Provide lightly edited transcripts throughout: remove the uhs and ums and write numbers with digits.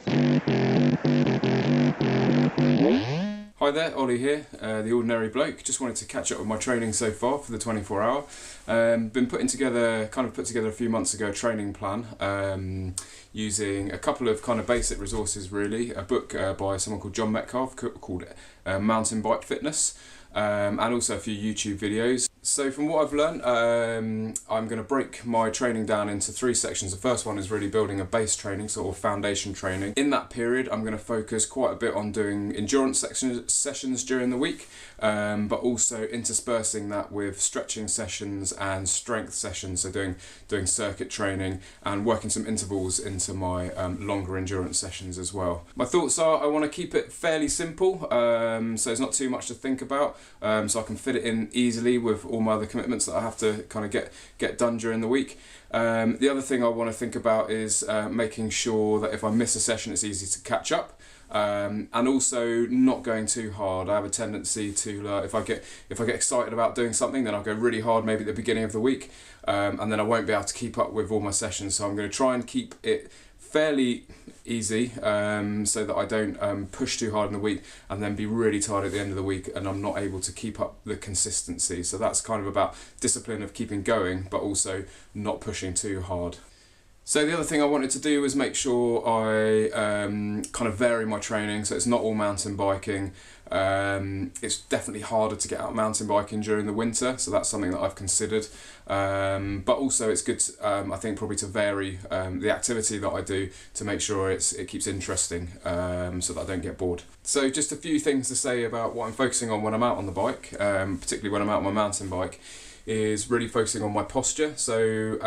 Hi there, Ollie here, the ordinary bloke. Just wanted to catch up with my training so far for the 24 hour. Been put together a few months ago a training plan using a couple of kind of basic resources really. A book by someone called John Metcalf called Mountain Bike Fitness, and also a few YouTube videos. So from what I've learned, I'm going to break my training down into 3 sections. The first one is really building a base training, sort of foundation training. In that period, I'm going to focus quite a bit on doing endurance sessions during the week, but also interspersing that with stretching sessions and strength sessions. So doing circuit training and working some intervals into my longer endurance sessions as well. My thoughts are I want to keep it fairly simple, so there's not too much to think about, so I can fit it in easily with all my other commitments that I have to kind of get done during the week. The other thing I want to think about is making sure that if I miss a session, it's easy to catch up, and also not going too hard. I have a tendency to if I get excited about doing something, then I'll go really hard maybe at the beginning of the week, and then I won't be able to keep up with all my sessions. So I'm going to try and keep it fairly easy, so that I don't push too hard in the week and then be really tired at the end of the week and I'm not able to keep up the consistency. So that's kind of about discipline of keeping going, but also not pushing too hard. So the other thing I wanted to do was make sure I kind of vary my training, so it's not all mountain biking. It's definitely harder to get out mountain biking during the winter, so that's something that I've considered. But also it's good, I think, probably to vary the activity that I do to make sure it keeps interesting, so that I don't get bored. So just a few things to say about what I'm focusing on when I'm out on the bike, particularly when I'm out on my mountain bike, is really focusing on my posture. So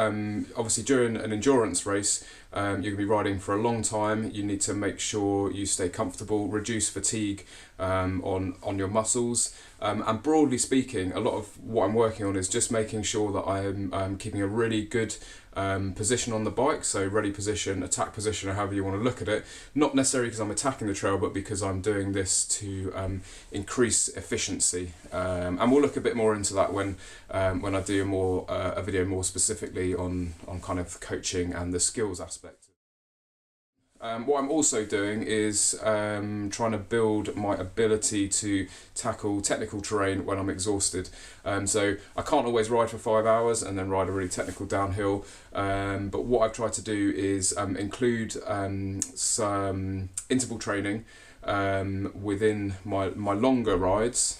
obviously during an endurance race, you're going to be riding for a long time. You need to make sure you stay comfortable, reduce fatigue on your muscles, and broadly speaking, a lot of what I'm working on is just making sure that I'm keeping a really good position on the bike, so ready position, attack position, or however you want to look at it. Not necessarily because I'm attacking the trail, but because I'm doing this to increase efficiency. And we'll look a bit more into that when I do a video more specifically on kind of coaching and the skills aspect. What I'm also doing is trying to build my ability to tackle technical terrain when I'm exhausted. So I can't always ride for 5 hours and then ride a really technical downhill, but what I've tried to do is include some interval training within my longer rides,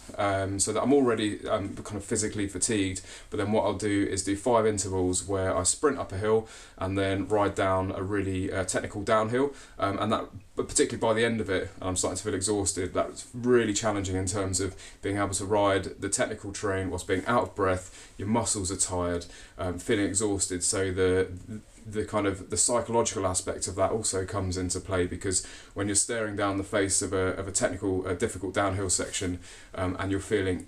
so that I'm already kind of physically fatigued, but then what I'll do is do 5 intervals where I sprint up a hill and then ride down a really technical downhill, and that, but particularly by the end of it, I'm starting to feel exhausted. That's really challenging in terms of being able to ride the technical terrain whilst being out of breath. Your muscles are tired, feeling exhausted, so the kind of the psychological aspect of that also comes into play, because when you're staring down the face of a technical, difficult downhill section, and you're feeling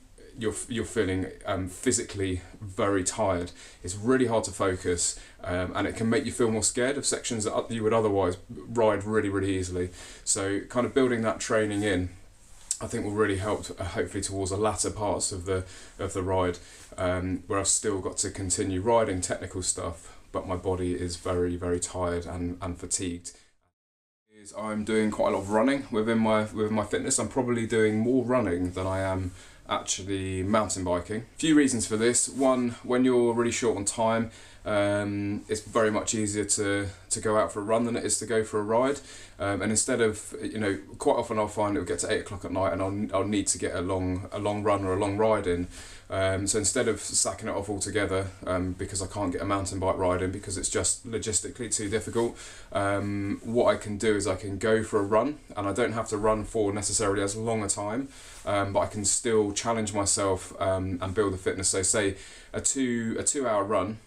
physically very tired, it's really hard to focus, and it can make you feel more scared of sections that you would otherwise ride really easily. So kind of building that training in, I think, will really help, hopefully towards the latter parts of the ride, where I've still got to continue riding technical stuff, but my body is very tired and fatigued. I'm doing quite a lot of running within my fitness. I'm probably doing more running than I am actually mountain biking. A few reasons for this. One, when you're really short on time, it's very much easier to go out for a run than it is to go for a ride, and instead of, quite often I'll find it'll get to 8 o'clock at night and I'll need to get a long run or a long ride in, so instead of sacking it off altogether, because I can't get a mountain bike ride in because it's just logistically too difficult, what I can do is I can go for a run, and I don't have to run for necessarily as long a time, but I can still challenge myself and build the fitness. So say a 2 hour run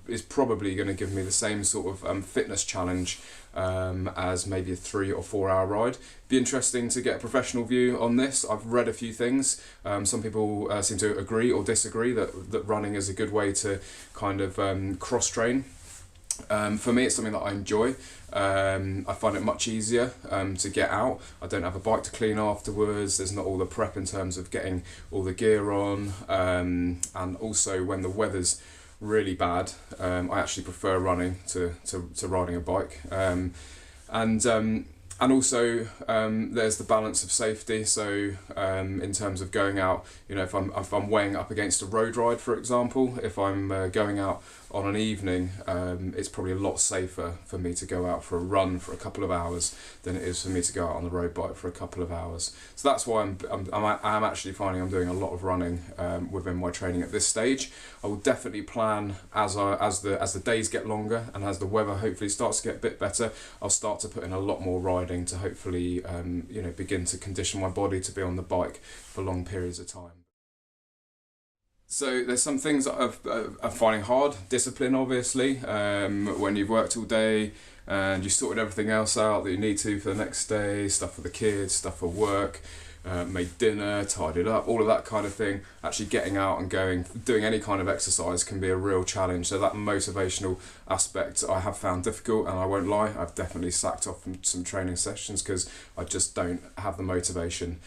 is probably going to give me the same sort of fitness challenge as maybe a 3 or 4 hour ride. Be interesting to get a professional view on this. I've read a few things. Some people seem to agree or disagree that running is a good way to kind of cross train. For me, it's something that I enjoy. I find it much easier to get out. I don't have a bike to clean afterwards. There's not all the prep in terms of getting all the gear on, and also when the weather's really bad, I actually prefer running to riding a bike. And also there's the balance of safety. So in terms of going out, if I'm weighing up against a road ride, for example, if I'm going out on an evening, it's probably a lot safer for me to go out for a run for a couple of hours than it is for me to go out on the road bike for a couple of hours. So that's why I'm actually finding I'm doing a lot of running within my training at this stage. I will definitely plan as the days get longer and as the weather hopefully starts to get a bit better, I'll start to put in a lot more riding to hopefully begin to condition my body to be on the bike for long periods of time. So there's some things that I'm finding hard. Discipline, obviously. When you've worked all day and you sorted everything else out that you need to for the next day, stuff for the kids, stuff for work, made dinner, tidied up, all of that kind of thing. Actually getting out and doing any kind of exercise can be a real challenge. So that motivational aspect I have found difficult, and I won't lie, I've definitely sacked off from some training sessions because I just don't have the motivation.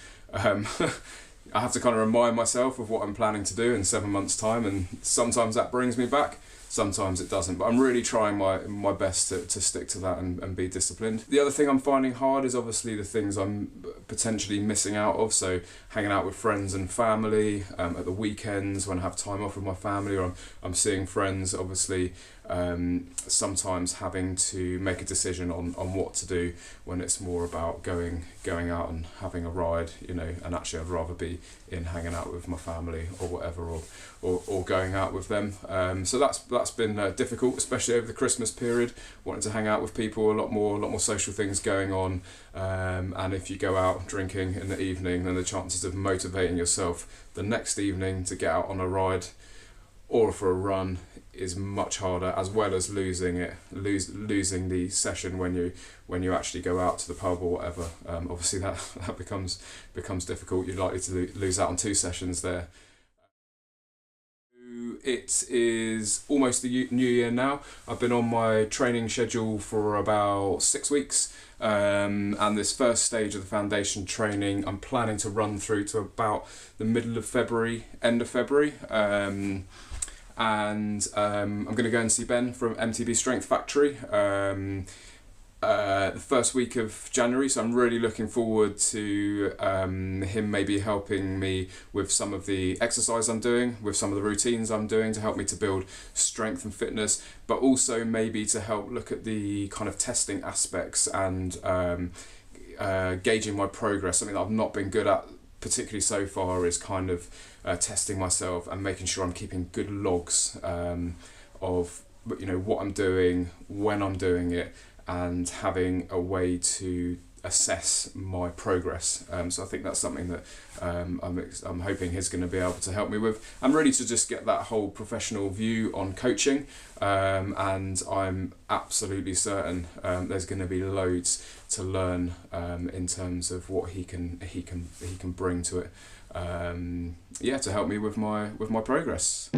I have to kind of remind myself of what I'm planning to do in 7 months' time, and sometimes that brings me back, sometimes it doesn't. But I'm really trying my best to stick to that and be disciplined. The other thing I'm finding hard is obviously the things I'm potentially missing out of. So hanging out with friends and family at the weekends when I have time off with my family, or I'm seeing friends, obviously. Sometimes having to make a decision on what to do when it's more about going out and having a ride, and actually I'd rather be in hanging out with my family or whatever, or going out with them. So that's been difficult, especially over the Christmas period, wanting to hang out with people, a lot more social things going on. And if you go out drinking in the evening, then the chances of motivating yourself the next evening to get out on a ride or for a run is much harder, as well as losing the session when you actually go out to the pub or whatever. Obviously that becomes difficult. You're likely to lose out on 2 sessions there. It is almost the new year now. I've been on my training schedule for about 6 weeks, and this first stage of the foundation training I'm planning to run through to about the middle of February, end of February. And I'm going to go and see Ben from MTB Strength Factory the first week of January, so I'm really looking forward to him maybe helping me with some of the exercise I'm doing, with some of the routines I'm doing to help me to build strength and fitness, but also maybe to help look at the kind of testing aspects and gauging my progress. Something that I've not been good at particularly so far is kind of testing myself and making sure I'm keeping good logs of what I'm doing, when I'm doing it, and having a way to assess my progress. So I think that's something that I'm hoping he's going to be able to help me with, and really to just get that whole professional view on coaching. And I'm absolutely certain there's going to be loads to learn in terms of what he can bring to it. To help me with my progress.